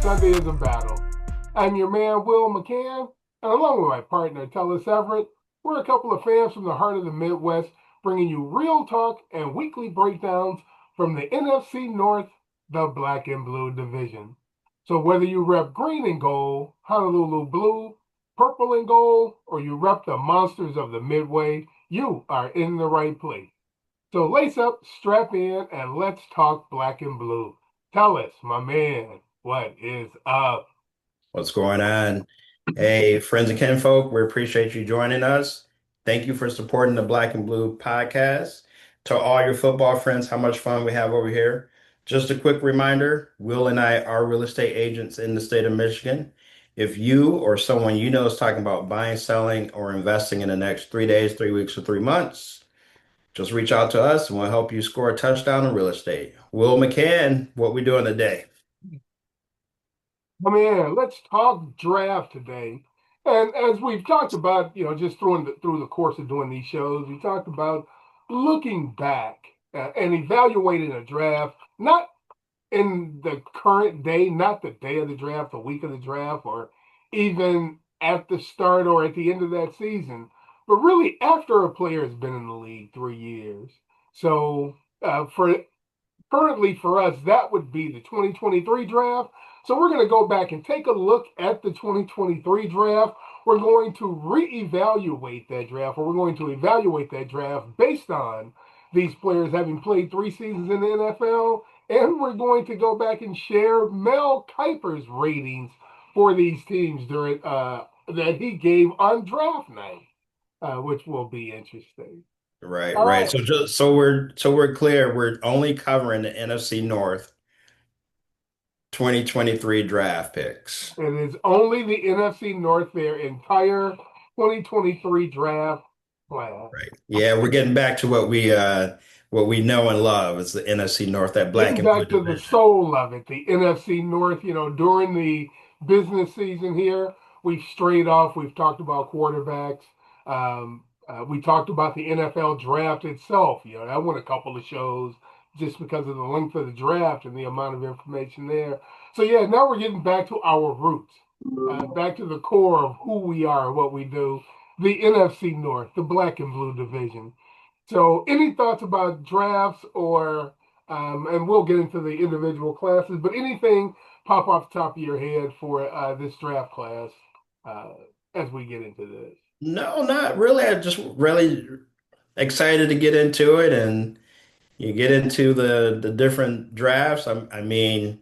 Sunday is a battle. I'm your man, Wil McCann, and along with my partner, Tellis Everett, we're a couple of fans from the heart of the Midwest, bringing you real talk and weekly breakdowns from the NFC North, the Black and Blue division. So whether you rep green and gold, Honolulu blue, purple and gold, or you rep the monsters of the Midway, you are in the right place. So lace up, strap in, and let's talk black and blue. Tell us, my man, what is up? What's going on? Hey, friends and kinfolk, we appreciate you joining us. Thank you for supporting the Black and Blue podcast. To all your football friends, how much fun we have over here. Just a quick reminder, Wil and I are real estate agents in the state of Michigan. If you or someone you know is talking about buying, selling, or investing in the next 3 days, 3 weeks, or 3 months, just reach out to us and we'll help you score a touchdown in real estate. Wil McCann, what we doing today? My man, let's talk draft today. And as we've talked about, just through the course of doing these shows, we talked about looking back and evaluating a draft, not in the current day, not the day of the draft, the week of the draft, or even at the start or at the end of that season, but really after a player has been in the league 3 years. So for currently for us, that would be the 2023 draft. So we're going to go back and take a look at the 2023 draft. We're going to reevaluate that draft, or we're going to evaluate that draft based on these players having played 3 seasons in the NFL. And we're going to go back and share Mel Kiper's ratings for these teams during that he gave on draft night, which will be interesting. Right, All right. right. So we're clear. We're only covering the NFC North 2023 draft picks. It is only the NFC North, their entire 2023 draft class. Right. Yeah, we're getting back to what we know and love. It's the NFC North, that black Getting and blue back to the division. soul of it, the NFC North, during the business season here, we've strayed off. We've talked about quarterbacks. We talked about the NFL draft itself. That went a couple of shows just because of the length of the draft and the amount of information there. So, yeah, now we're getting back to our roots, back to the core of who we are and what we do. The NFC North, the black and blue division. So, any thoughts about drafts and we'll get into the individual classes, but anything pop off the top of your head for this draft class uh, as we get into this? No, not really. I'm just really excited to get into it and you get into the different drafts. I mean,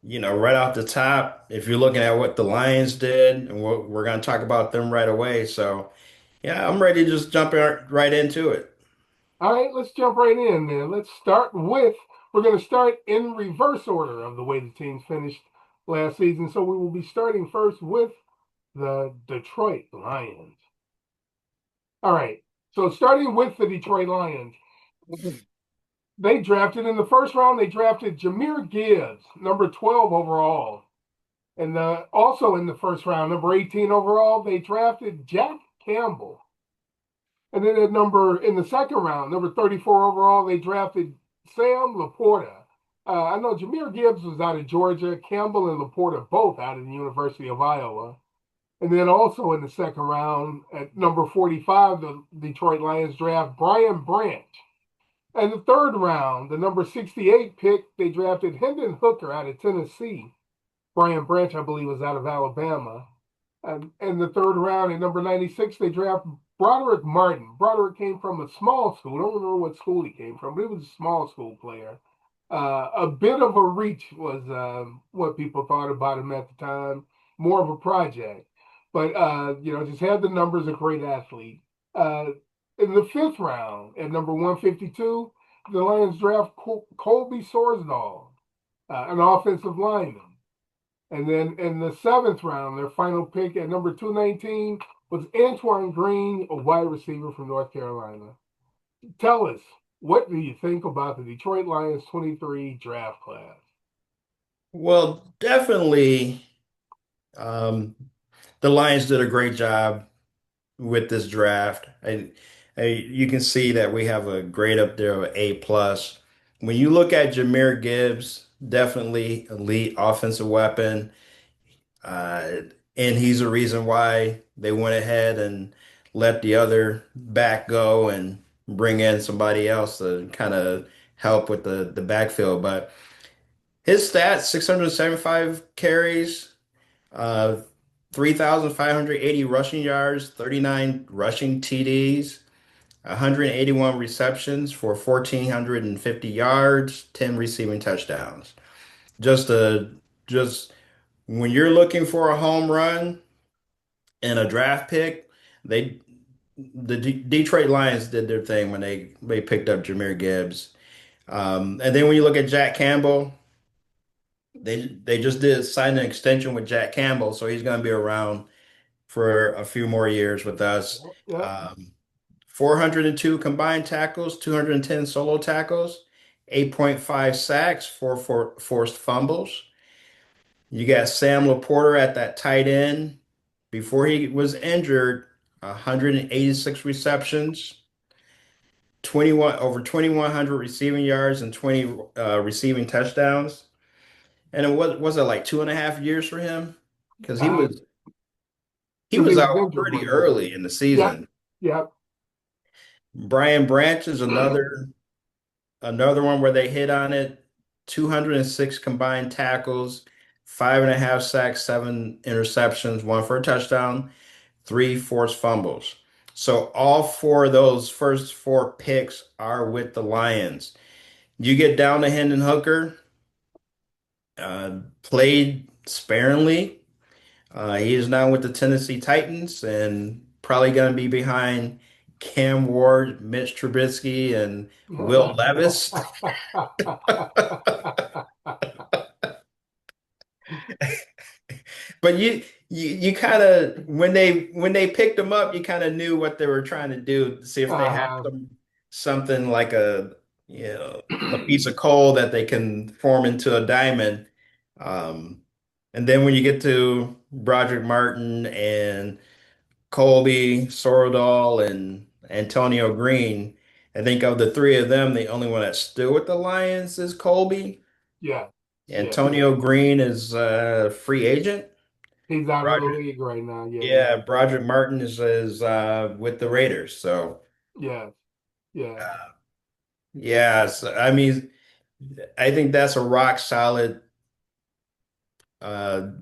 right off the top, if you're looking at what the Lions did, and we're going to talk about them right away. So, yeah, I'm ready to just jump right into it. All right, let's jump right in then. We're going to start in reverse order of the way the teams finished last season. So we will be starting first with the Detroit Lions. All right, so starting with the Detroit Lions, they drafted in the first round, they drafted Jamir Gibbs, number 12 overall. And also in the first round, number 18 overall, they drafted Jack Campbell. And then in the second round, number 34 overall, they drafted Sam LaPorta. I know Jamir Gibbs was out of Georgia, Campbell and LaPorta both out of the University of Iowa. And then also in the second round, at number 45, the Detroit Lions draft Brian Branch. And the third round, the number 68 pick, they drafted Hendon Hooker out of Tennessee. Brian Branch, I believe, was out of Alabama. And in the third round, at number 96, they draft Broderick Martin. Broderick came from a small school. I don't remember what school he came from, but he was a small school player. A bit of a reach was what people thought about him at the time, more of a project. But, just had the numbers, a great athlete. In the fifth round, at number 152, the Lions draft Colby Sorsdal, an offensive lineman. And then in the seventh round, their final pick at number 219 was Antoine Green, a wide receiver from North Carolina. Tell us, what do you think about the Detroit Lions 23 draft class? Well, definitely, um, the Lions did a great job with this draft. You can see that we have a grade up there of A plus. When you look at Jamir Gibbs, definitely elite offensive weapon. Uh, and he's the reason why they went ahead and let the other back go and bring in somebody else to kind of help with the backfield. But his stats, 675 carries, uh, 3,580 rushing yards, 39 rushing TDs, 181 receptions for 1,450 yards, 10 receiving touchdowns. Just a just when you're looking for a home run and a draft pick, they the Detroit Lions did their thing when they picked up Jamir Gibbs. And then when you look at Jack Campbell, they just did sign an extension with Jack Campbell, so he's going to be around for a few more years with us. Yeah. 402 combined tackles, 210 solo tackles, 8.5 sacks, four forced fumbles. You got Sam LaPorta at that tight end. Before he was injured, 186 receptions, 21 over 2,100 receiving yards and 20 receiving touchdowns. And it was it like 2.5 years for him? Because he Uh, was he because he was was out injured, pretty wasn't early in the he? Yep. season. Yep. Brian Branch is another one where they hit on it. 206 combined tackles, 5.5 sacks, 7 interceptions, one for a touchdown, 3 forced fumbles. So all four of those first four picks are with the Lions. You get down to Hendon Hooker, played sparingly. He is now with the Tennessee Titans and probably going to be behind Cam Ward, Mitch Trubisky, and Will Levis. But you kind of when they picked them up, you kind of knew what they were trying to do, to see if they had uh, something like a piece of coal that they can form into a diamond. Um, and then when you get to Broderick Martin and Colby, Sorrell, and Antonio Green, I think of the three of them, the only one that's still with the Lions is Colby. yeah. Yeah. Antonio Green is a free agent. He's out of the Roger, league right now. Yeah. He yeah, is. Broderick Martin is with the Raiders. So Yeah. Yeah. uh, yeah, so, I mean, I think that's a rock solid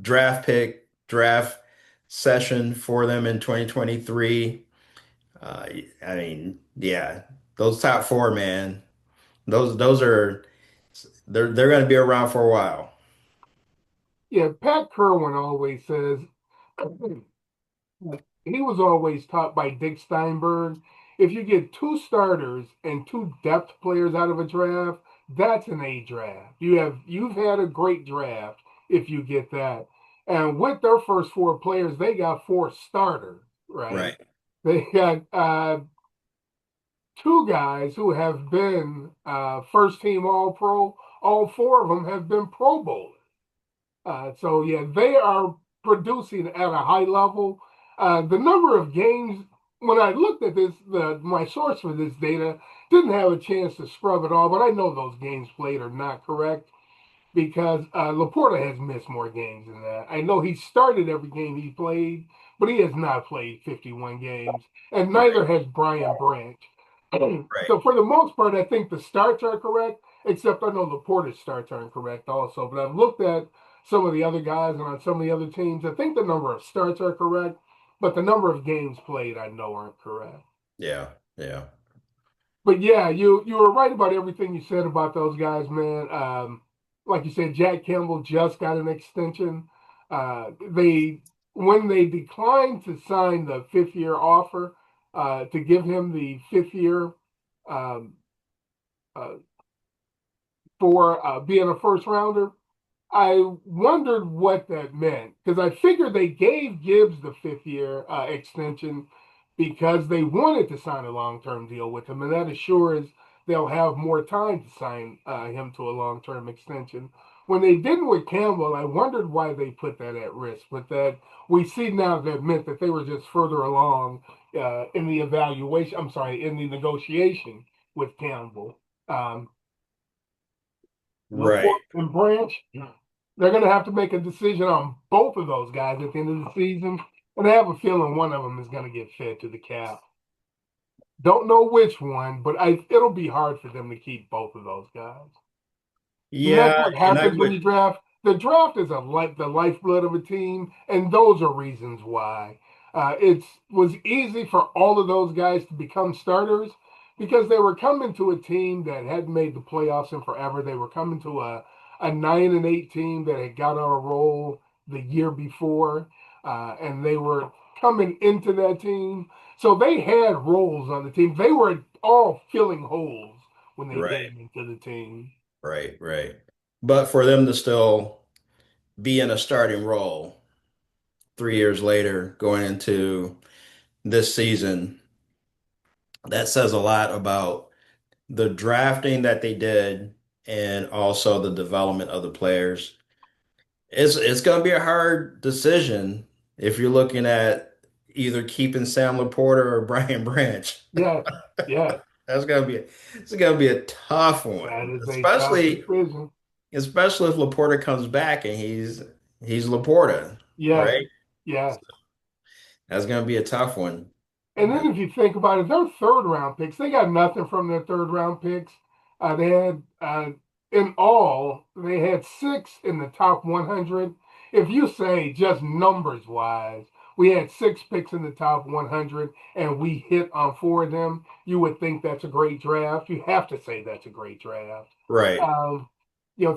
draft session for them in 2023. Uh, I mean, yeah, those top four, man, those are they're going to be around for a while. Yeah. Pat Kerwin always says he was always taught by Dick Steinberg. If you get two starters and two depth players out of a draft, that's an A draft. You've had a great draft if you get that. And with their first four players, they got four starters, right? Right. They got two guys who have been first team All Pro. All four of them have been Pro Bowlers. So yeah, they are producing at a high level. The number of games when I looked at this, my source for this data didn't have a chance to scrub it all, but I know those games played are not correct because LaPorta has missed more games than that. I know he started every game he played, but he has not played 51 games, and Right. neither has Brian Branch. Right. So for the most part, I think the starts are correct, except I know LaPorta's starts aren't correct also. But I've looked at some of the other guys and on some of the other teams. I think the number of starts are correct, but the number of games played I know aren't correct. Yeah. Yeah. But yeah, you were right about everything you said about those guys, man. Like you said, Jack Campbell just got an extension. They when they declined to sign the 5th year offer to give him the 5th year um, uh, for being a first rounder, I wondered what that meant because I figured they gave Gibbs the 5th year extension because they wanted to sign a long term deal with him, and that assures they'll have more time to sign him to a long term extension. When they didn't with Campbell, I wondered why they put that at risk, but that we see now that meant that they were just further along in the evaluation. I'm sorry, in the negotiation with Campbell. Um, Right. LaPorta and Branch. They're going to have to make a decision on both of those guys at the end of the season, and I have a feeling one of them is going to get fed to the cap. Don't know which one, but it'll be hard for them to keep both of those guys. And that's Yeah, what and I happens when would you draft. The draft is the lifeblood of a team, and those are reasons why. It was easy for all of those guys to become starters because they were coming to a team that hadn't made the playoffs in forever. They were coming to a 9-8 team that had got on a roll the year before, and they were coming into that team. So they had roles on the team. They were all filling holes when they right, came into the team. right. But for them to still be in a starting role 3 years later, going into this season, that says a lot about the drafting that they did and also the development of the players. It's going to be a hard decision if you're looking at either keeping Sam LaPorta or Brian Branch. Yes, yes, That's gonna be it's gonna be a tough that one, is a tough decision. especially if LaPorta comes back and he's LaPorta, Yes, right? yes. That's gonna be a tough one. And then if you think about it, their third round picks, they got nothing from their third round picks. They had, in all, they had six in the top 100. If you say just numbers wise, we had six picks in the top 100 and we hit on four of them, you would think that's a great draft. You have to say that's a great draft. Right. Um,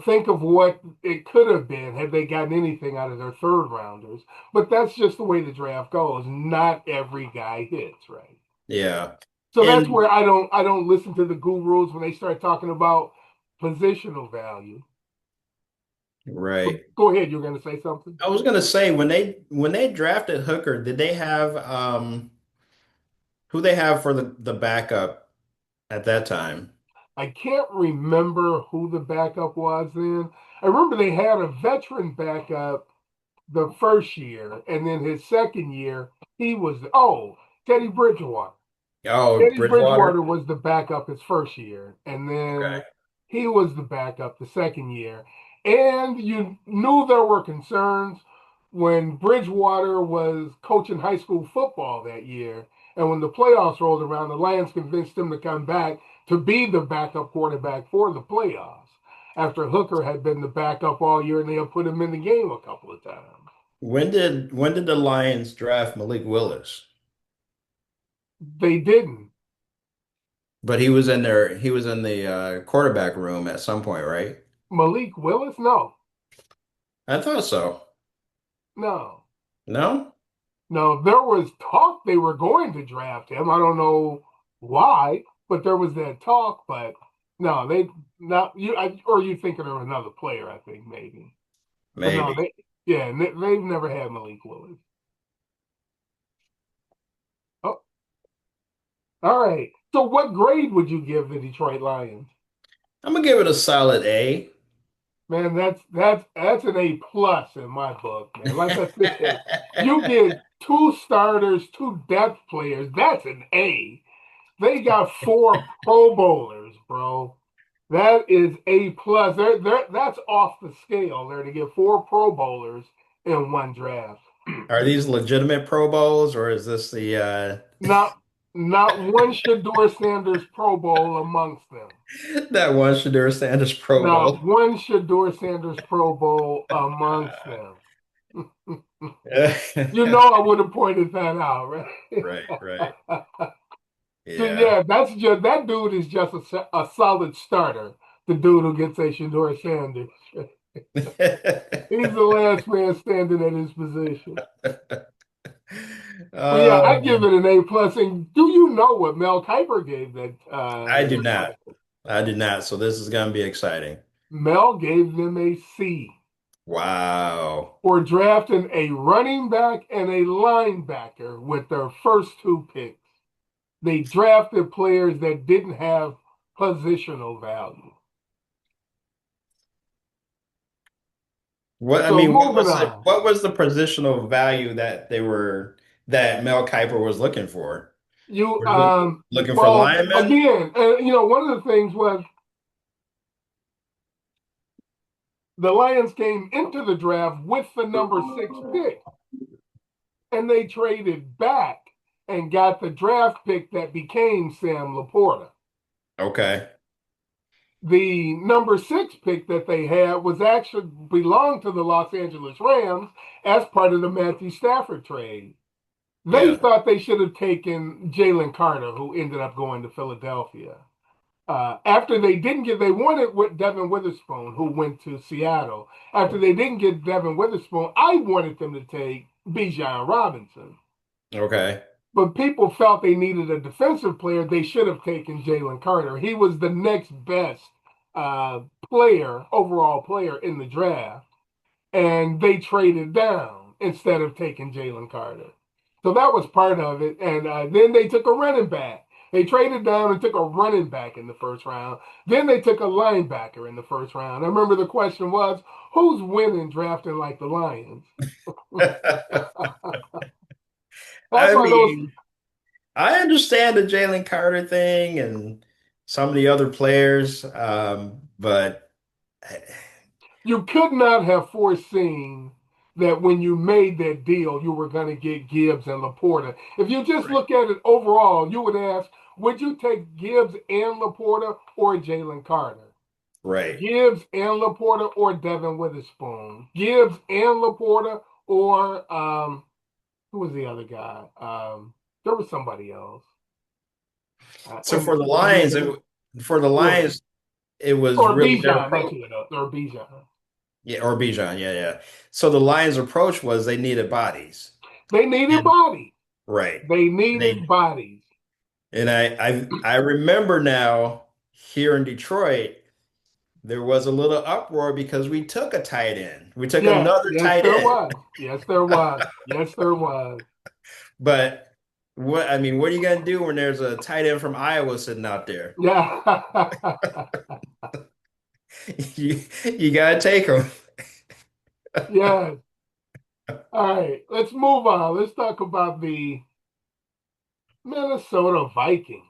think of what it could have been had they gotten anything out of their third rounders. But that's just the way the draft goes. Not every guy hits, right? Yeah. So that's And where I don't listen to the gurus when they start talking about positional value. But right. go ahead, you're going to say something. I was gonna say when they drafted Hooker, did they have who they have for the backup at that time? I can't remember who the backup was then. I remember they had a veteran backup the first year, and then his second year, he was Teddy Bridgewater. Oh, Teddy Bridgewater. Bridgewater was the backup his first year, and Okay. then he was the backup the second year. And you knew there were concerns when Bridgewater was coaching high school football that year. And when the playoffs rolled around, the Lions convinced him to come back to be the backup quarterback for the playoffs after Hooker had been the backup all year and they had put him in the game a couple of times. When did the Lions draft Malik Willis? They didn't. But he was in the quarterback room at some point, right? Malik Willis? No, I thought so. no. No? No, there was talk they were going to draft him. I don't know why, but there was that talk. But no, they not you. Or you thinking of another player? I think maybe, but no, Maybe. they've never had Malik Willis. Oh, all right. So, what grade would you give the Detroit Lions? I'm gonna give it a solid A. Man, that's an A plus in my book, man. Like I said, you get two starters, two depth players. That's an A. They got four Pro Bowlers, bro. That is A plus. That's off the scale there to get four Pro Bowlers in one draft. Are these legitimate Pro Bowls or is this the Not not one Shador Sanders Pro Bowl amongst them. that one Shadur Sanders Pro Not Bowl? one Shador Sanders Pro Bowl amongst them. You know I would have pointed that out, Right. right? So Yeah. yeah, that dude is just a solid starter. The dude who gets a Shador Sanders. He's the last man standing at his position. But yeah, I give Um, it an A plus. And do you know what Mel Kiper gave that I do Detroit? not. I do not. So this is gonna be exciting. Mel gave them a C Wow. for drafting a running back and a linebacker with their first two picks. They drafted players that didn't have positional value. What I So mean, moving on. what was the positional value that that Mel Kiper was looking for? You Were you looking for well linemen? again, one of the things was The Lions came into the draft with the number 6 pick, and they traded back and got the draft pick that became Sam LaPorta. Okay. The number 6 pick that they had was actually belonged to the Los Angeles Rams as part of the Matthew Stafford trade. They Yeah. thought they should have taken Jalen Carter, who ended up going to Philadelphia. After they didn't get, they wanted with Devin Witherspoon, who went to Seattle. After they didn't get Devin Witherspoon, I wanted them to take Bijan Robinson. Okay. But people felt they needed a defensive player. They should have taken Jalen Carter. He was the next best player, overall player in the draft. And they traded down instead of taking Jalen Carter. So that was part of it. And then they took a running back. They traded down and took a running back in the first round. Then they took a linebacker in the first round. I remember the question was, who's winning drafting like the Lions? That's I why those mean, I understand the Jalen Carter thing and some of the other players, but you could not have foreseen that when you made that deal, you were going to get Gibbs and LaPorta. If you just right, look at it overall, you would ask, would you take Gibbs and LaPorta or Jalen Carter? right. Gibbs and LaPorta or Devin Witherspoon? Gibbs and LaPorta or who was the other guy? There was somebody else. So And for the forgive Lions, me. for the Yeah. Lions, it was Or really their Bijan, that's approach. it. Or Bijan. Yeah, or Bijan, yeah, yeah. So the Lions' approach was they needed bodies. They needed And bodies. right. They And needed bodies. I remember now here in Detroit, there was a little uproar because we took a tight end. We took Yes, another yes, tight there end. was. Yes, there was. Yes, there was. But what I mean, what are you gonna do when there's a tight end from Iowa sitting out there? Yeah. You gotta take him. Yes. All right, let's move on. Let's talk about the Minnesota Vikings.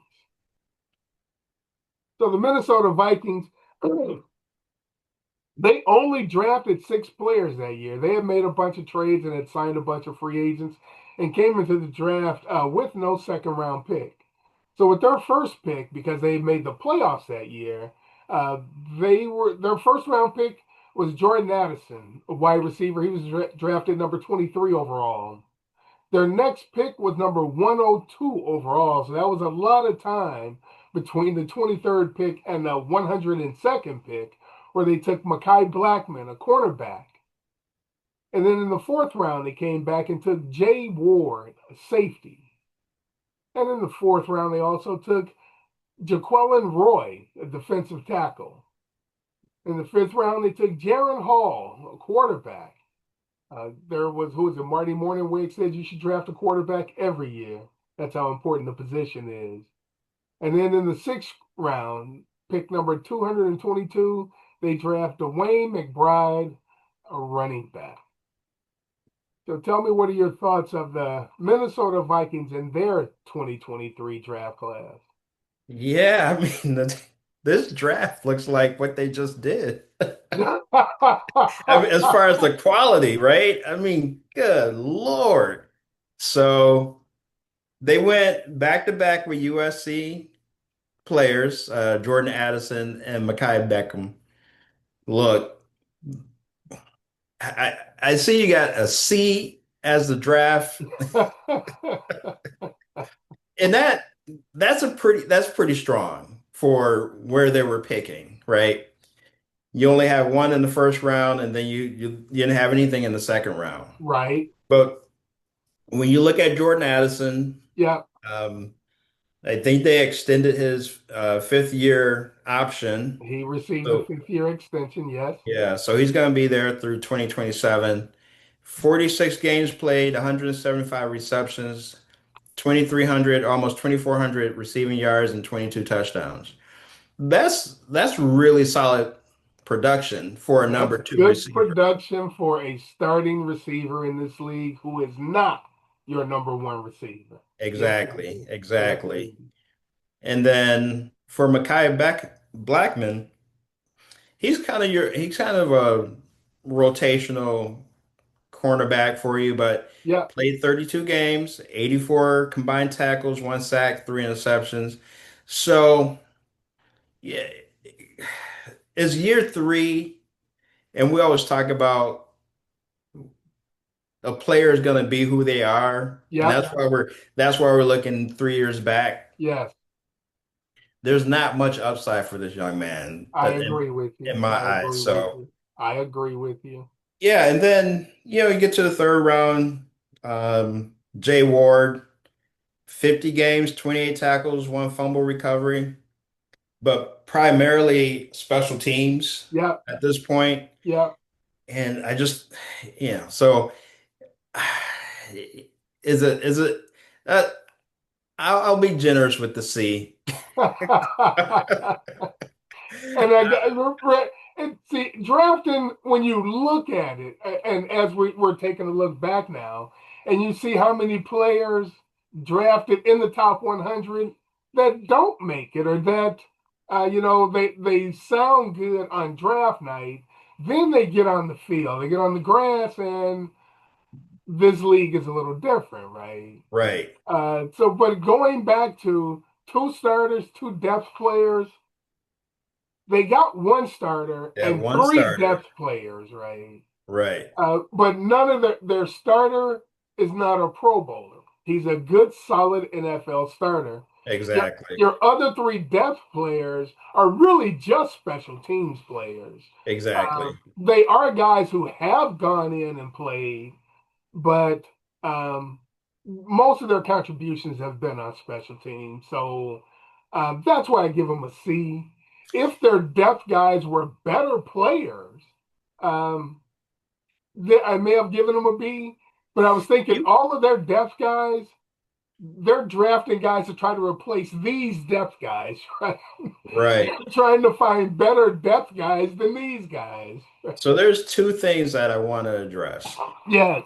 So the Minnesota Vikings, they only drafted 6 players that year. They had made a bunch of trades and had signed a bunch of free agents and came into the draft with no second round pick. So with their first pick, because they made the playoffs that year, uh, they were their first round pick was Jordan Addison, a wide receiver. He was drafted number 23 overall. Their next pick was number 102 overall. So that was a lot of time between the 23rd pick and the 102nd pick, where they took Mekhi Blackmon, a cornerback. And then in the fourth round, they came back and took Jay Ward, a safety. And in the fourth round, they also took Jaquelin Roy, a defensive tackle. In the fifth round, they took Jaron Hall, a quarterback. There was, who was it, Marty Morningwig said you should draft a quarterback every year. That's how important the position is. And then in the sixth round, pick number 222, they draft Dwayne McBride, a running back. So tell me, what are your thoughts of the Minnesota Vikings and their 2023 draft class? Yeah, I mean, this draft looks like what they just did. I mean, as far as the quality, right? I mean, good Lord. So they went back to back with USC players, Jordan Addison and Mekhi Beckham. Look, I see you got a C as the draft, and that's pretty strong for where they were picking, right? You only have one in the first round, and then you didn't have anything in the second round. Right. But when you look at Jordan Addison, Yeah. um, I think they extended his fifth year option. He received the So 5th year extension. Yes. yeah, so he's going to be there through 2027. 46 games played, 175 receptions, 2,300, almost 2,400 receiving yards, and 22 touchdowns. That's really solid production for a That's number two good receiver. production for a starting receiver in this league who is not your number one receiver. Yes, Exactly, indeed. Yes, exactly. indeed. And then for Blackmon, he's kind of a rotational cornerback for you, but Yeah, played 32 games, 84 combined tackles, one sack, three interceptions. So, yeah, it's year three, and we always talk about a player is going to be who they are, and yeah, that's why we're looking 3 years back. yes. There's not much upside for this young man, I but agree with in you. my I eyes. agree with So you. I agree with you. yeah, and then you get to the third round. Jay Ward, 50 games, 28 tackles, one fumble recovery, but primarily special teams Yeah, at this point. yeah. And I just, so is it? Uh, I'll be generous with the C. And I got and see drafting when you look at it, and as we're taking a look back now, and you see how many players drafted in the top 100 that don't make it, or that they sound good on draft night, then they get on the field, they get on the grass, and this league is a little different, right? Right. But going back to two starters, two depth players, they got one starter They have and one three starter. depth players, right? Right. But none of their starter is not a Pro Bowler. He's a good, solid NFL starter. Your, Exactly. your other three depth players are really just special teams players. Exactly. They are guys who have gone in and played, but um, most of their contributions have been on special teams. So that's why I give them a C. If their depth guys were better players, um, I may have given them a B. But I was thinking You all of their depth guys, they're drafting guys to try to replace these depth guys, right? right. They're trying to find better depth guys than these guys. So there's two things that I want to address. Yes.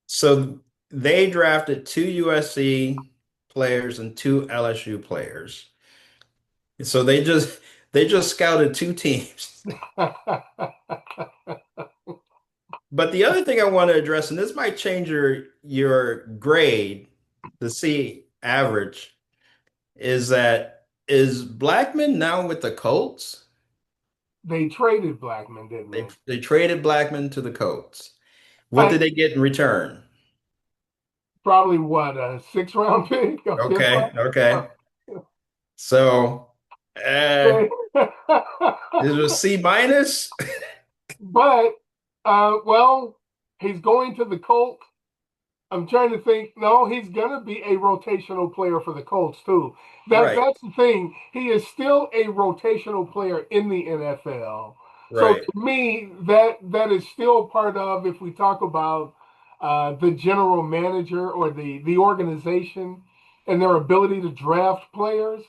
So they drafted two USC players and two LSU players. So they just scouted two teams. But the other thing I want to address, and this might change your grade, the C average, is Blackmon now with the Colts? They traded Blackmon, didn't They they? they traded Blackmon to the Colts. What I did they get in return? probably what a 6 round pick, a fifth Okay, round. okay. So, uh, Okay. is it a C minus? But well, he's going to the Colts. I'm trying to think. No, he's gonna be a rotational player for the Colts too. Right, That's the thing. He is still a rotational player in the NFL. So right. to me, that is still part of if we talk about the general manager or the organization and their ability to draft players.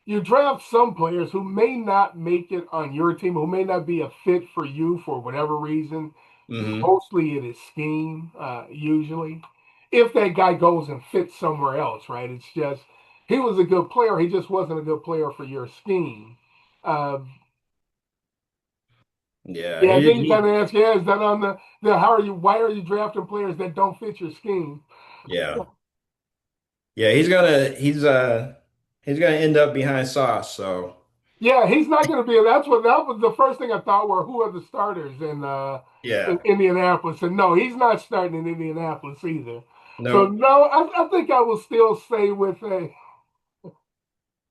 You draft some players who may not make it on your team, who may not be a fit for you for whatever reason. Hmm. Mostly it is scheme, usually. If that guy goes and fits somewhere else, right? It's just he was a good player. He just wasn't a good player for your scheme. Uh, Yeah, yeah, then you kind of ask, yeah, is that on the how are you? Why are you drafting players that don't fit your scheme? yeah, yeah. He's gonna end up behind Sauce. So Yeah, he's not going to be. That was the first thing I thought were who are the starters in yeah, Indianapolis, and no, he's not starting in Indianapolis either. So nope. no, I think I will still stay with a.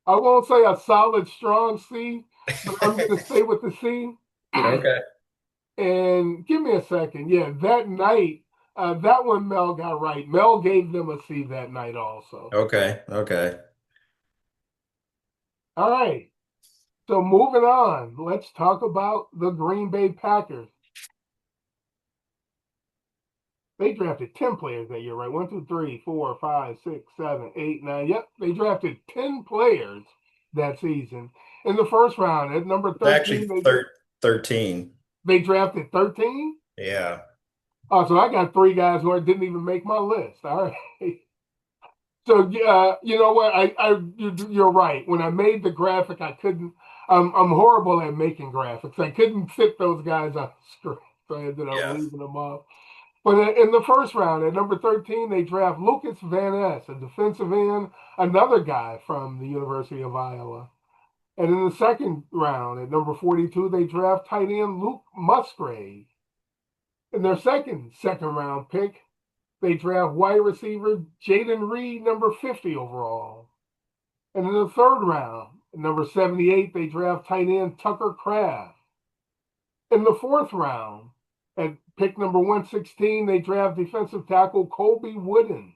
I won't say a solid, strong C, but I'm going to stay with the C. Okay, And give me a second. Yeah, that night, that one Mel got right. Mel gave them a C that night also. okay, okay. All right. So moving on, let's talk about the Green Bay Packers. They drafted 10 players that year, right? One, two, three, four, five, six, seven, eight, nine. Yep, they drafted 10 players that season. In the first round, at number It's actually 13, 13. they drafted 13. Yeah. Oh, so I got three guys who didn't even make my list. All right. So you know what? You're right. When I made the graphic, I'm horrible at making graphics. I couldn't fit those guys on the screen, so I ended up Yeah. leaving them off. But in the first round, at number 13, they draft Lukas Van Ness, a defensive end, another guy from the University of Iowa. And in the second round, at number 42, they draft tight end Luke Musgrave. In their second round pick, they draft wide receiver Jayden Reed, number 50 overall. And in the third round, at number 78, they draft tight end Tucker Kraft. In the fourth round, at pick number 116, they draft defensive tackle Colby Wooden.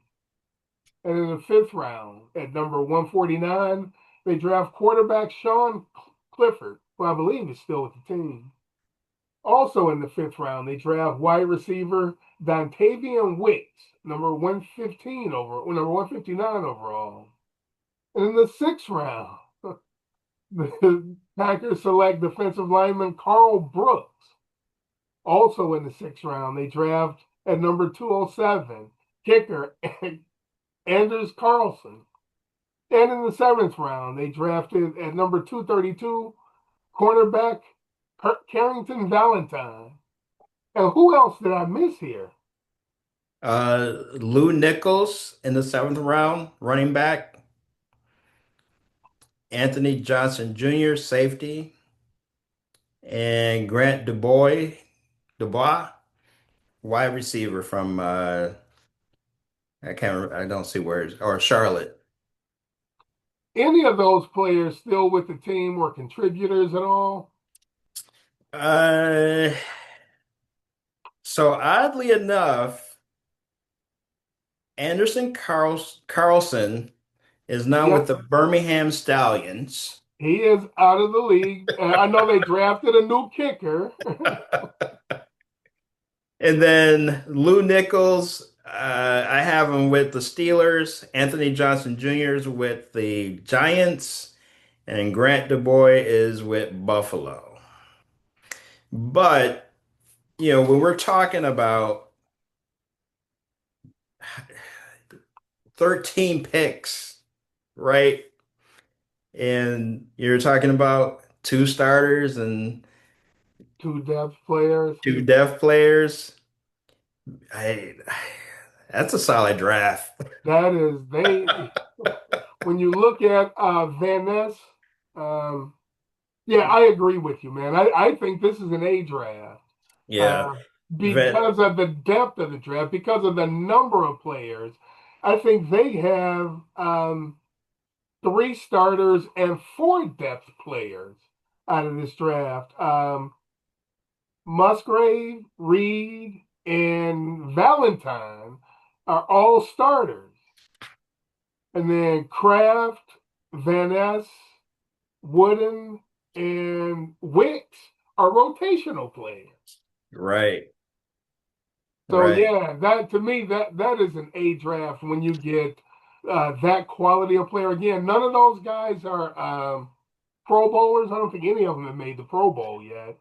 And in the fifth round, at number 149, they draft quarterback Sean Clifford, who I believe is still with the team. Also in the fifth round, they draft wide receiver Dontavian Wicks, number 159 overall. And in the sixth round, the Packers select defensive lineman Carl Brooks. Also in the sixth round, they draft at number 207 kicker Anders Carlson. And in the seventh round, they drafted at number 232 cornerback Carrington Valentine. And who else did I miss here? Lou Nichols in the seventh round, running back. Anthony Johnson Jr., safety, and Grant Dubois, wide receiver from I can't remember, I don't see where or Charlotte. Any of those players still with the team or contributors at all? Uh, so oddly enough, Carlson is now with Yep, the Birmingham Stallions. he is out of the league. I know they drafted a new kicker. And then Lou Nichols, I have him with the Steelers. Anthony Johnson Jr. is with the Giants, and Grant Dubois is with Buffalo. But, when we're talking about 13 picks, right? And you're talking about two starters and Two depth players. two depth players. I, that's a solid draft. That is they. When you look at Van Ness, um, yeah, I agree with you, man. I think this is an A draft Yeah. uh, Vet, because of the depth of the draft, because of the number of players. I think they have three starters and four depth players out of this draft. Musgrave, Reed, and Valentine are all starters. And then Kraft, Van Ness, Wooden, and Wicks are rotational players. right, So right. yeah, that to me that is an A draft when you get that quality of player. Again, none of those guys are Pro Bowlers. I don't think any of them have made the Pro Bowl yet.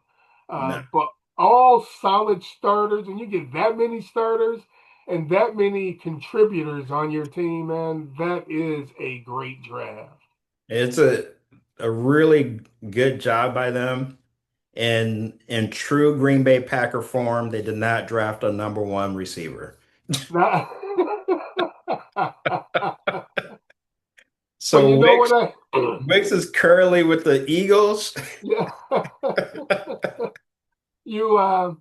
No. But all solid starters, and you get that many starters and that many contributors on your team, man, that is a great draft. It's a really good job by them. And in true Green Bay Packer form, they did not draft a number one receiver. Now, but So you know what I Wicks is currently with the Eagles. yeah. You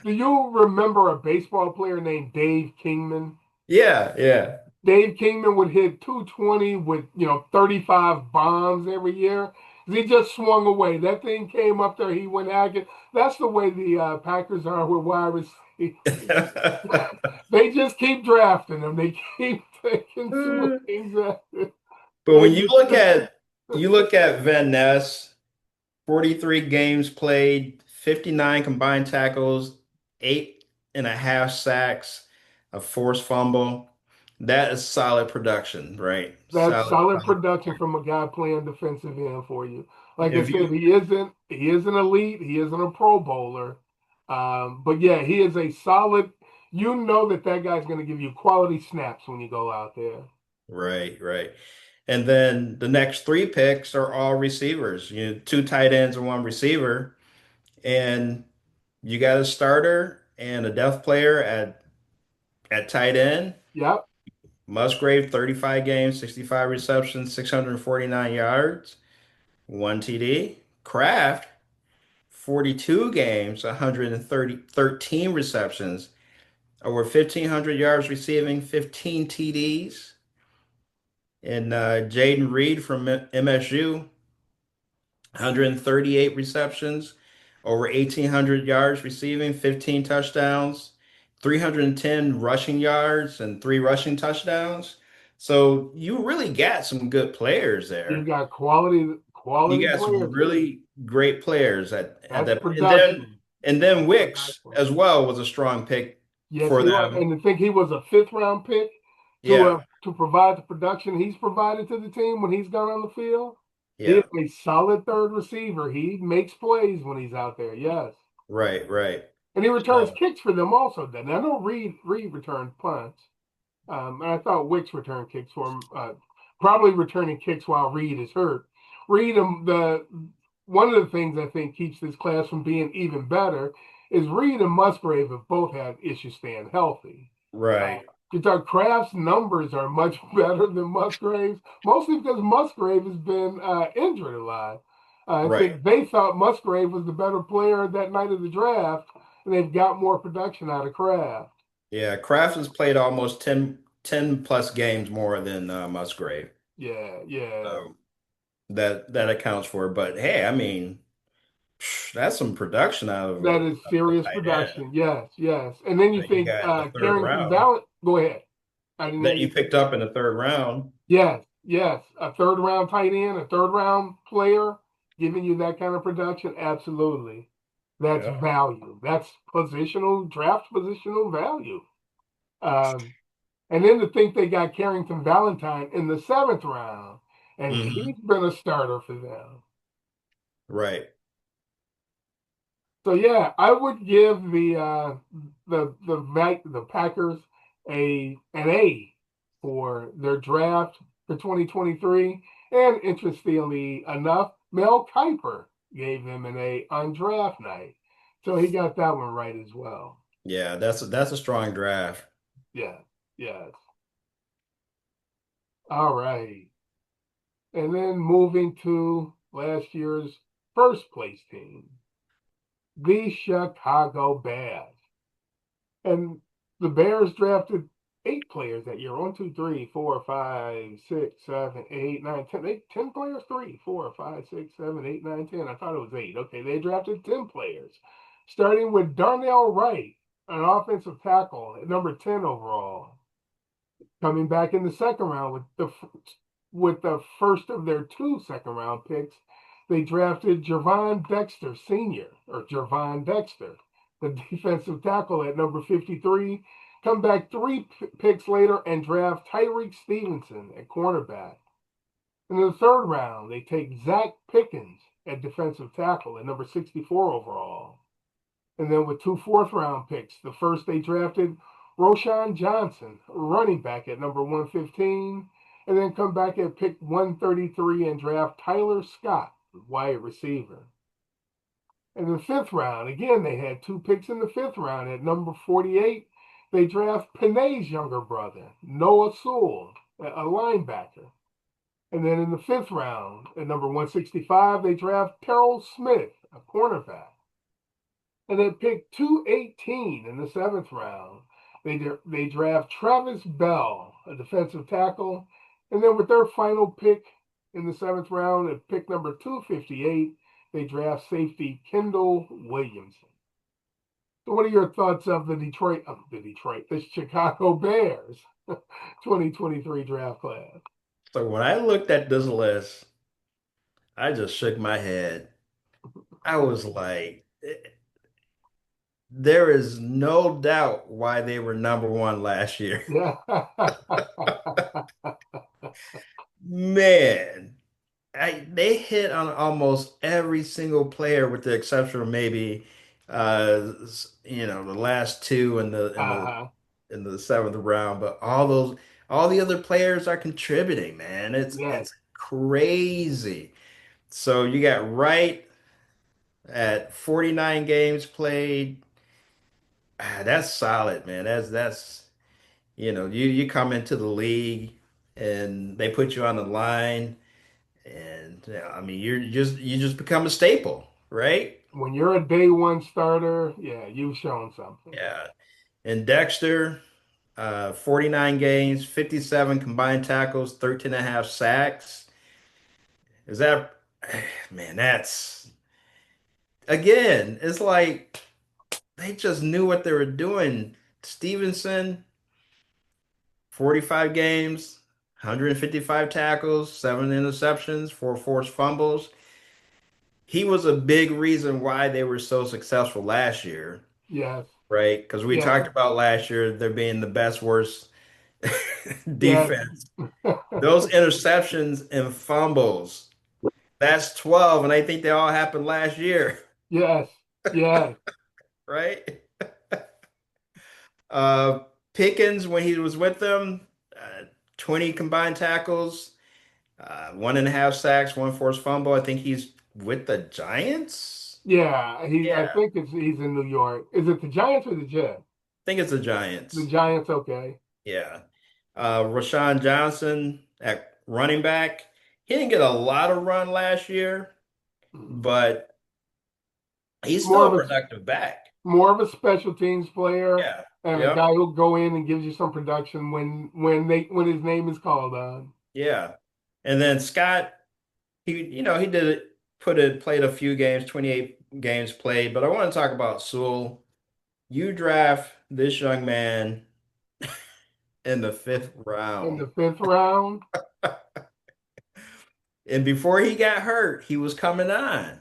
do you remember a baseball player named Dave Kingman? Yeah, yeah. Dave Kingman would hit 220 with 35 bombs every year. He just swung away. That thing came up there. He went hacking. That's the way the Packers are with wide receivers. They just keep drafting them. They keep taking swings at it. But when you look at Van Ness, 43 games played, 59 combined tackles, 8.5 sacks, a forced fumble. That is solid production, right? That's Solid. solid production from a guy playing defensive end for you. Like I If said, you he isn't elite, he isn't a Pro Bowler, but yeah, he is a solid. You know that guy's going to give you quality snaps when you go out there. right, right. And then the next three picks are all receivers. You know, two tight ends and one receiver. And you got a starter and a depth player at tight end. Yep. Musgrave, 35 games, 65 receptions, 649 yards, one TD. Kraft, 42 games, 13 receptions, over 1,500 yards receiving, 15 TDs. And Jayden Reed from MSU, 138 receptions, over 1,800 yards receiving, 15 touchdowns, 310 rushing yards, and three rushing touchdowns. So you really got some good players You there. got You quality got some players here. really great players at That's that. production. And That's then Wicks production. as well was a strong pick Yes, for he was. them. And to think he was a fifth round pick Yeah, to provide the production he's provided to the team when he's gone on the field. He is yeah, a solid third receiver. He makes plays when he's out there. Yes. right, right. And he returns So kicks for them also. Then I know Reed returns punts. And I thought Wicks returned kicks for him. Probably returning kicks while Reed is hurt. Reed, the one of the things I think keeps this class from being even better is Reed and Musgrave have both had issues staying healthy. Uh, right, you thought Kraft's numbers are much better than Musgrave's, mostly because Musgrave has been injured a lot. I right. think they thought Musgrave was the better player that night of the draft, and they've got more production out of Kraft. Yeah, Kraft has played almost 10 plus games more than Musgrave. Yeah, yeah. So that accounts for it. But hey, I mean, that's some production out of That is a serious tight end production. Yes, yes. And then you that you think got in the third Carrington round, Valent. Go ahead. I didn't hear that you you say picked that. up in the third round. Yes, yes. A third round tight end, a third round player giving you that kind of production. Absolutely. That's Yeah. value. That's draft positional value. Um, and then to think they got Carrington Valentine in the seventh round, and Hmm. he's been a starter for them. Right. So yeah, I would give the Packers an A for their draft for 2023. And interestingly enough, Mel Kiper gave them an A on draft night. So he got that one right as well. Yeah, that's a strong draft. Yeah, yes. All right. And then moving to last year's first place team, the Chicago Bears. And the Bears drafted 8 players that year. 1, 2, 3, 4, 5, 6, 7, 8, 9, 10. 10 players? 3, 4, 5, 6, 7, 8, 9, 10. I thought it was 8. Okay, they drafted 10 players. Starting with Darnell Wright, an offensive tackle at number 10 overall. Coming back in the second round with the first of their 2 second-round picks, they drafted Javan Dexter Sr. or Javan Dexter, the defensive tackle at number 53. Come back picks later and draft Tyrique Stevenson at cornerback. In the third round, they take Zach Pickens at defensive tackle at number 64 overall. And then with 2 fourth-round picks, the first they drafted Roshan Johnson, running back at number 115, and then come back at pick 133 and draft Tyler Scott, wide receiver. In the fifth round, again, they had 2 picks in the fifth round. At number 48, they draft Panay's younger brother, Noah Sewell, a linebacker. And then in the fifth round, at number 165, they draft Terrell Smith, a cornerback. And then pick 218 in the seventh round, they draft Travis Bell, a defensive tackle. And then with their final pick in the seventh round, at pick number 258, they draft safety Kendall Williamson. So, what are your thoughts of the Chicago Bears 2023 draft class? So when I looked at this list, I just shook my head. I was like, there is no doubt why they were number one last year. Yeah. Man, they hit on almost every single player with the exception of maybe the last two in the Uh-huh. in the seventh round, but all the other players are contributing, man. Yes. It's crazy. So you got Wright at 49 games played. That's solid, man. That's you come into the league and they put you on the line, and I mean you just become a staple, right? When you're a day one starter, yeah, you've shown something. Yeah. And Dexter, 49 games, 57 combined tackles, 13 and a half sacks. Is that, man, that's, again, it's like they just knew what they were doing. Stevenson, 45 games, 155 tackles, 7 interceptions, 4 forced fumbles. He was a big reason why they were so successful last year, Yes. right? Because we Yes. talked about last year, there being the best, worst Yes. defense. Those interceptions and fumbles, that's 12, and I think they all happened last year, Yes. Yes. right? Uh, Pickens, when he was with them, 20 combined tackles, 1.5 sacks, 1 forced fumble. I think he's with the Giants. Yeah. I Yeah, I think he's in New York. Is it the Giants or the Jets? think it's the The Giants. Giants, okay. Yeah. Rashawn Johnson at running back. He didn't get a lot of run last year, but he's More still of a a productive back. more of a special teams player Yeah. and a Yep. guy who'll go in and gives you some production when his name is called on. Yeah. And then Scott, he did it, played a few games, 28 games played, but I want to talk about Sewell. You draft this young man in the fifth In round. the fifth round. And before he got hurt, he was coming on.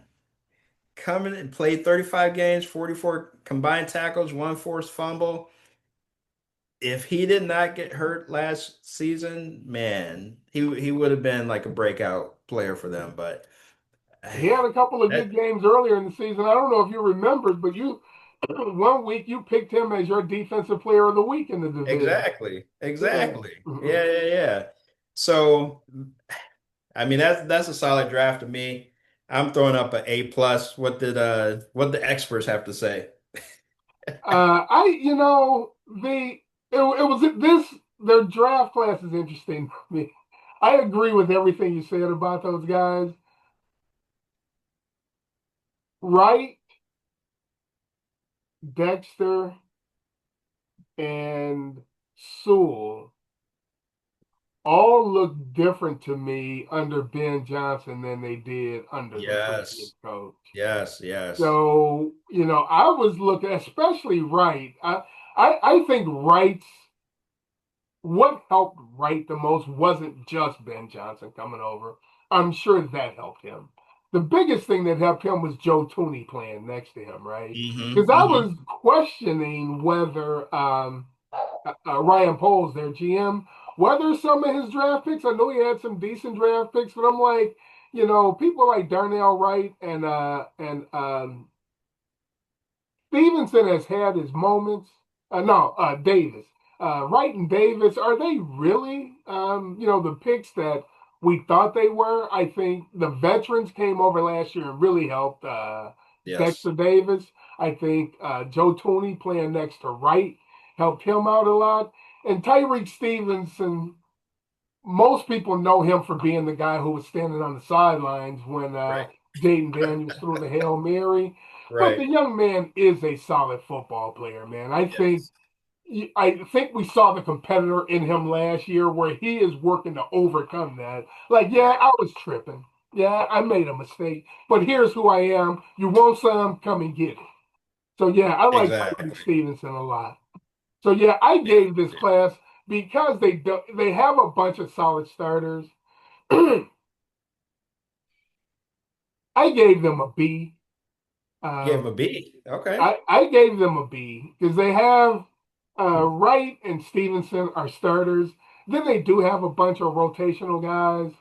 Coming and played 35 games, 44 combined tackles, 1 forced fumble. If he did not get hurt last season, man, he would have been like a breakout player for them. But He had a couple of good that games earlier in the season. I don't know if you remembered, but you one week you picked him as your defensive player of the week in the division. exactly, Yeah. exactly. Yeah, yeah, yeah. So I mean that's a solid draft to me. I'm throwing up an A plus. What the experts have to say? The it was this their draft class is interesting for me. I agree with everything you said about those guys. Wright, Dexter, and Sewell all look different to me under Ben Johnson than they did under the previous Yes, coach. yes, yes. So, I was looking, especially Wright. I think Wright's what helped Wright the most wasn't just Ben Johnson coming over. I'm sure that helped him. The biggest thing that helped him was Joe Tooney playing next to him, right? Because I Hmm. was questioning whether Ryan Poles, their GM, whether some of his draft picks, I know he had some decent draft picks, but I'm like, people like Darnell Wright and Stevenson has had his moments. No, Davis. Wright and Davis, are they really, the picks that we thought they were? I think the veterans came over last year and really helped Yes, Dexter Davis. I think Joe Tooney playing next to Wright helped him out a lot. And Tyrique Stevenson, most people know him for being the guy who was standing on the sidelines when right, Jayden Daniels threw the Hail Mary. But right. the young man is a solid football player, man. Yes, I think we saw the competitor in him last year where he is working to overcome that. Like, yeah, right. I was tripping. Yeah, I made a mistake, but here's who I am. You want some? Come and get it. So yeah, I like Tyreek Exactly. Stevenson a lot. So yeah, I Yeah, gave this class because they have a bunch of solid starters. I gave them a B. give him Um, a B. Okay. I gave them a B because they have Wright and Stevenson are starters. Then they do have a bunch of rotational guys,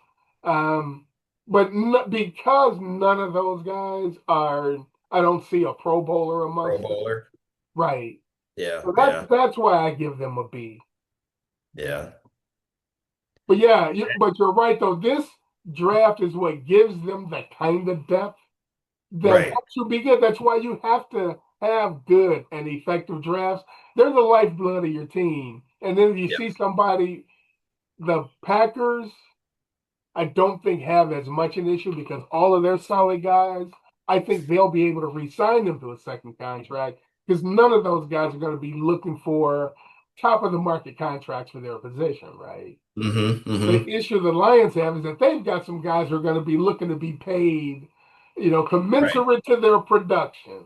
um, but because none of those guys are, I don't see a Pro Bowler Pro amongst them. Bowler. Right. Yeah, So yeah, that's why I give them a B. yeah. But yeah, but you're right though. This draft is what gives them the kind of depth that Right. helps you be good. That's why you have to have good and effective drafts. They're the lifeblood of your team. And then if you Yeah. see somebody, the Packers, I don't think have as much an issue because all of their solid guys, I think they'll be able to re-sign them to a second contract because none of those guys are going to be looking for top of the market contracts for their position, right? The Hmm. issue the Lions have is that they've got some guys who are going to be looking to be paid, Right. commensurate to their production.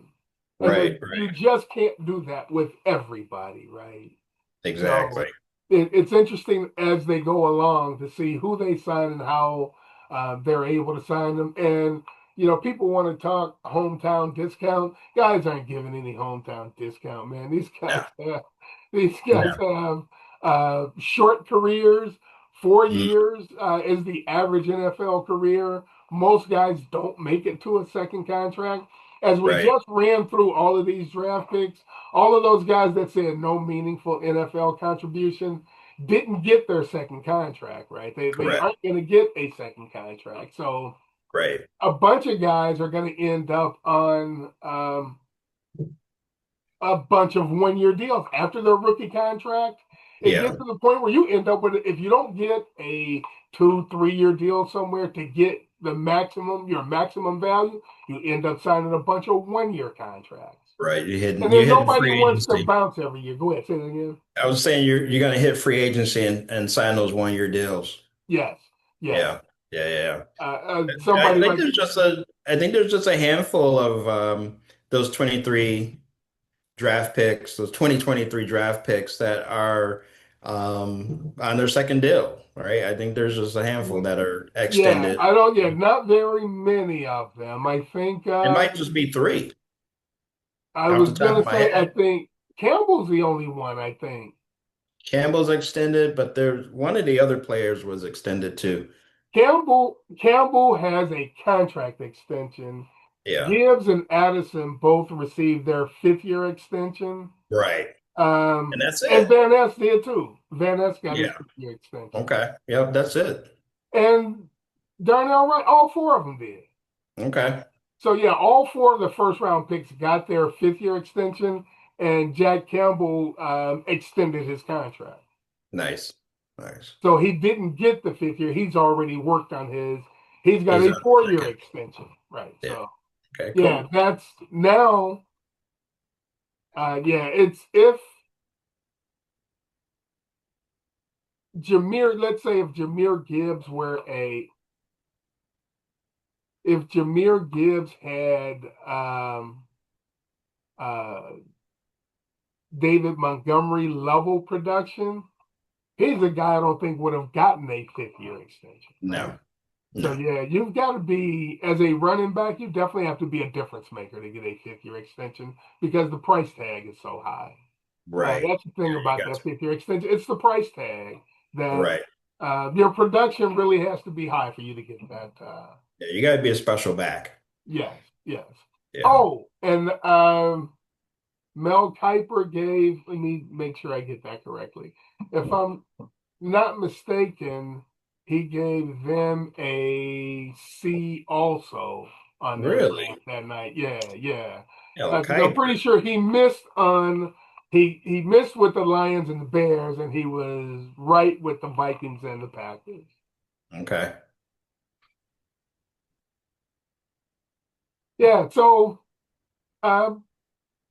And Right. you Right. just can't do that with everybody, right? Exactly. So it's interesting as they go along to see who they sign and how they're able to sign them. And people want to talk hometown discount. Guys aren't giving any hometown discount, man. No. These guys No. have short careers. 4 Mm, years is the average NFL career. Most guys don't make it to a second contract. As we right. just ran through all of these draft picks, all of those guys that said no meaningful NFL contribution didn't get their second contract, right? They Correct. aren't going to get a second contract. So Right. a bunch of guys are going to end up on a bunch of 1 year deals after their rookie contract. It gets Yeah. to the point where you end up with, if you don't get a 2, 3 year deal somewhere to get your maximum value, you end up signing a bunch of 1 year contracts. Right. And You're then hitting nobody free wants to agency. bounce every year. Go ahead, say it again. I was saying you're gonna hit free agency and sign those 1 year deals. Yes, yes. Yeah. Yeah. Yeah. Somebody like I think there's just a handful of those 23 draft picks, those 2023 draft picks that are on their second deal, right? I think there's just a handful that are yeah, extended. I don't, yeah, not very many of them. I think It might just be three I off was the top of gonna my say I head. think Campbell's the only one. I think Campbell's extended, but there's one of the other players was extended too. Campbell has a contract extension. Yeah, Gibbs and Addison both received their 5th year extension. right. And that's And it. Van Ness did too. Van Ness got his Yeah. 5th year extension. Okay. Yep, that's it. And Darnell Wright, all four of them did. Okay. So yeah, all four of the first round picks got their 5th year extension, and Jack Campbell extended his contract. Nice. Nice. So he didn't get the 5th year. He's already worked on his. He's got He's a on 4 year second. extension, right? Yeah. So Okay, yeah, cool. that's now. Yeah, it's if Jamir. Let's say if Jamir Gibbs had uh, David Montgomery level production, he's a guy I don't think would have gotten a 5th year extension, right? No, So no. yeah, you've got to be as a running back, you definitely have to be a difference maker to get a 5th year extension because the price tag is so high. Right. That's the thing Yeah, you about got that to. 5th year extension. It's the price tag that Right. your production really has to be high for you to get that. Yeah, you got to be a special back. Yes, yes. Yeah. Oh, and Mel Kiper gave. Let me make sure I get that correctly. If I'm not mistaken, he gave them a C also on their Really? draft that night. Yeah, yeah. El 'Cause I'm Kiper. pretty sure he missed with the Lions and the Bears, and he was right with the Vikings and the Packers. Okay. Yeah. So, uh,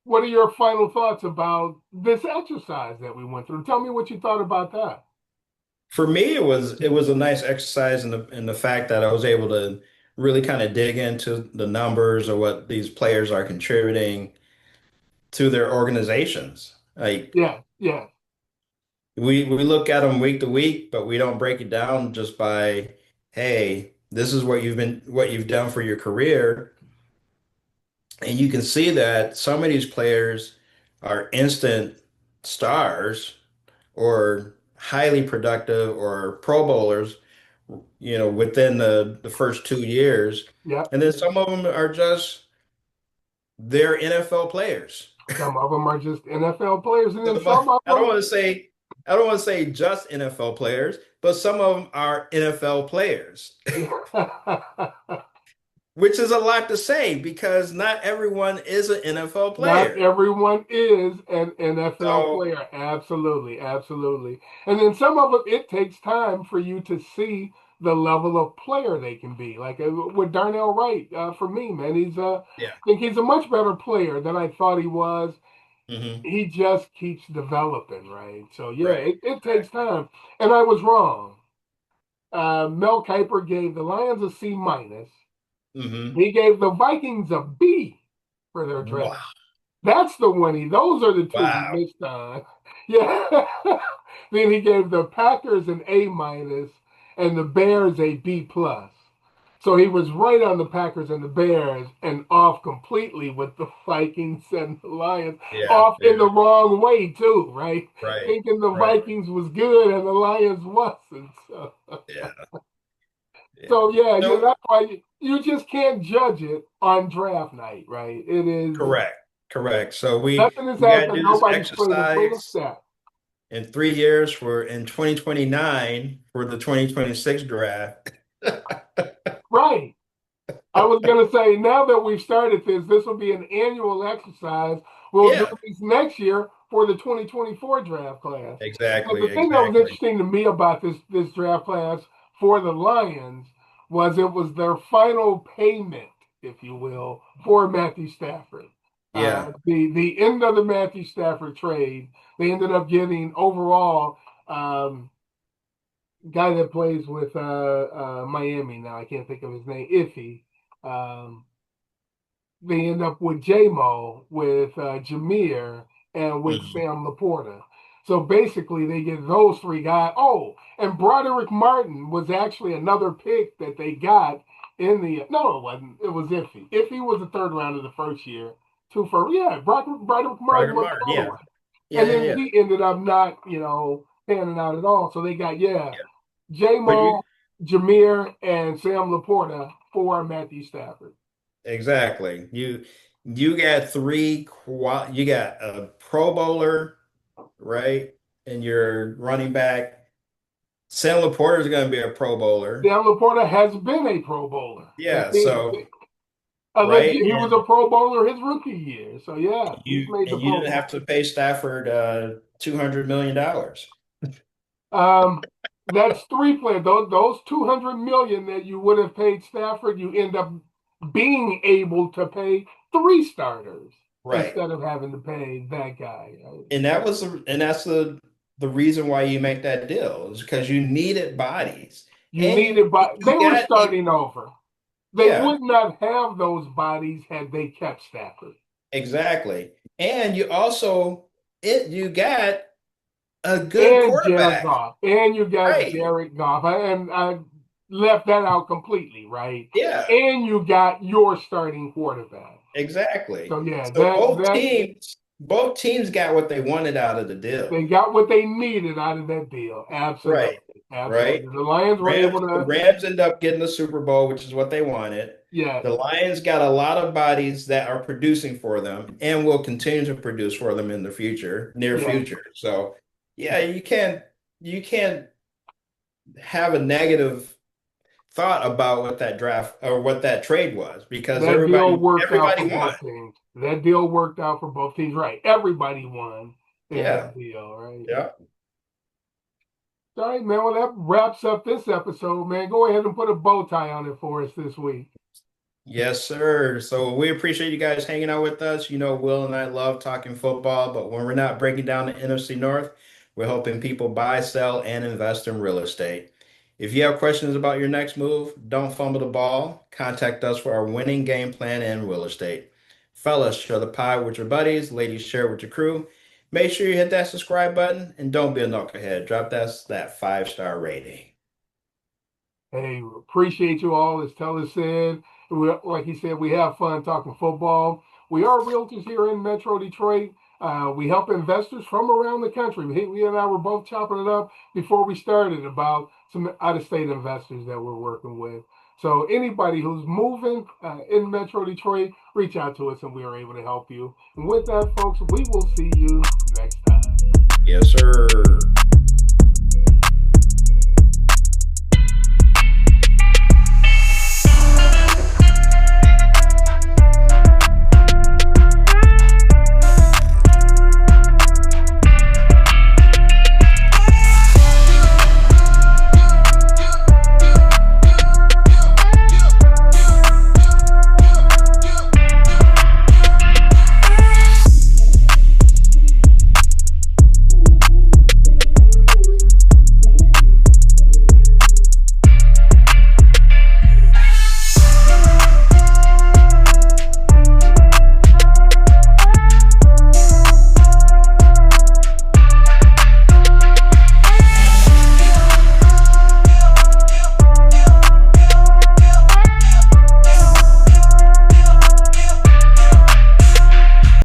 what are your final thoughts about this exercise that we went through? Tell me what you thought about that. For me, it was a nice exercise in the fact that I was able to really kind of dig into the numbers of what these players are contributing to their organizations. Like Yeah, yeah, we look at them week to week, but we don't break it down just by, hey, this is what you've done for your career. And you can see that some of these players are instant stars or highly productive or Pro Bowlers, within the first 2 years. yeah. And then some of them are just they're NFL players. Some of them are just NFL players, and then Some of- some of I don't them, want to say I don't want to say just NFL players, but some of them are NFL players, which is a lot to say because not everyone is an NFL not player. everyone is an NFL So player. Absolutely, absolutely. And then some of them, it takes time for you to see the level of player they can be. Like with Darnell Wright, for me, man, I yeah. think he's a much better player than I thought he was. Hmm. He just keeps developing, right? So yeah, Right. it takes Exactly. time. And I was wrong. Mel Kiper gave the Lions a C minus. Hmm. He gave the Vikings a B for their draft. Wow. That's the one those are the two he Wow. missed on. Yeah. Then he gave the Packers an A minus and the Bears a B plus. So he was right on the Packers and the Bears and off completely with the Vikings and the Lions. Yeah. Off in Yeah. the wrong way too, right? Right. Thinking the Right. Vikings was good and the Lions wasn't. Yeah. Yeah. So yeah, yeah, So that's why you just can't judge it on draft night, right? It is correct. Correct. So nothing has we got to happened. do this Nobody's played a full exercise snap. in 3 years for in 2029 for the 2026 draft. Right. I was going to say, now that we've started this will be an annual exercise. We'll do Yeah. this next year for the 2024 draft class. But Exactly. the thing that was Exactly. interesting to me about this draft class for the Lions was it was their final payment, if you will, for Matthew Stafford. Yeah. The end of the Matthew Stafford trade, they ended up getting overall guy that plays with Miami now. I can't think of his name. Iffy. Um, they end up with J-Mo, with Jamir, and with Mhm. Sam LaPorta. So basically, they get those three guys. Oh, and Broderick Martin was actually another pick that they got in the. No, it wasn't. It was Iffy. Iffy was the third round of the first year. Two for yeah. Broderick Martin Roger was Martin. the other Yeah. one, Yeah. and Yeah. then Yeah. he ended up not, panning out at all. So they got Yeah. But J-Mo, Jamir, and Sam LaPorta for Matthew Stafford. exactly. You got you got a Pro Bowler, right? And your running back. Sam LaPorta is going to be a Pro Bowler. Sam LaPorta has been a Pro Bowler. Yeah. So right. He was a And Pro Bowler his rookie year. So yeah, he's made the you Pro didn't Bowl. have to pay Stafford $200 million. Um, that's three players. Those 200 million that you would have paid Stafford, you end up being able to pay three starters Right. instead of having to pay that guy. Right? And that's the reason why you make that deal is because you needed bodies. You And needed, but you they were got starting over. They yeah, would not have those bodies had they kept Stafford exactly. And you got a good and Jared quarterback. Goff, and you got Right. Jared Goff, and I left that out completely, right? Yeah, And you got your starting quarterback. exactly. So yeah, So that both teams got what they wanted out of the deal. they got what they needed out of that deal. Right. Absolutely, Right. absolutely. The Lions were able The to, Rams end up getting the Super Bowl, which is what they wanted. yes, The Lions got a lot of bodies that are producing for them and will continue to produce for them in the near yes. future. So, yeah, you can't have a negative thought about what that draft or what that trade was because That deal worked out everybody for won. both teams. That deal worked out for both teams, right? Everybody won in Yeah. that deal, right? Yeah. All right, man. Well, that wraps up this episode, man. Go ahead and put a bow tie on it for us this week. Yes, sir. So we appreciate you guys hanging out with us. Will and I love talking football, but when we're not breaking down the NFC North, we're helping people buy, sell, and invest in real estate. If you have questions about your next move, don't fumble the ball. Contact us for our winning game plan in real estate. Fellas, share the pie with your buddies. Ladies, share with your crew. Make sure you hit that subscribe button and don't be a knucklehead. Drop that 5-star rating. Hey, appreciate you all. As Tellis said, like he said, we have fun talking football. We are realtors here in Metro Detroit. We help investors from around the country. We and I were both chopping it up before we started about some out-of-state investors that we're working with. So anybody who's moving in Metro Detroit, reach out to us and we are able to help you. And with that, folks, we will see you next time. Yes, sir.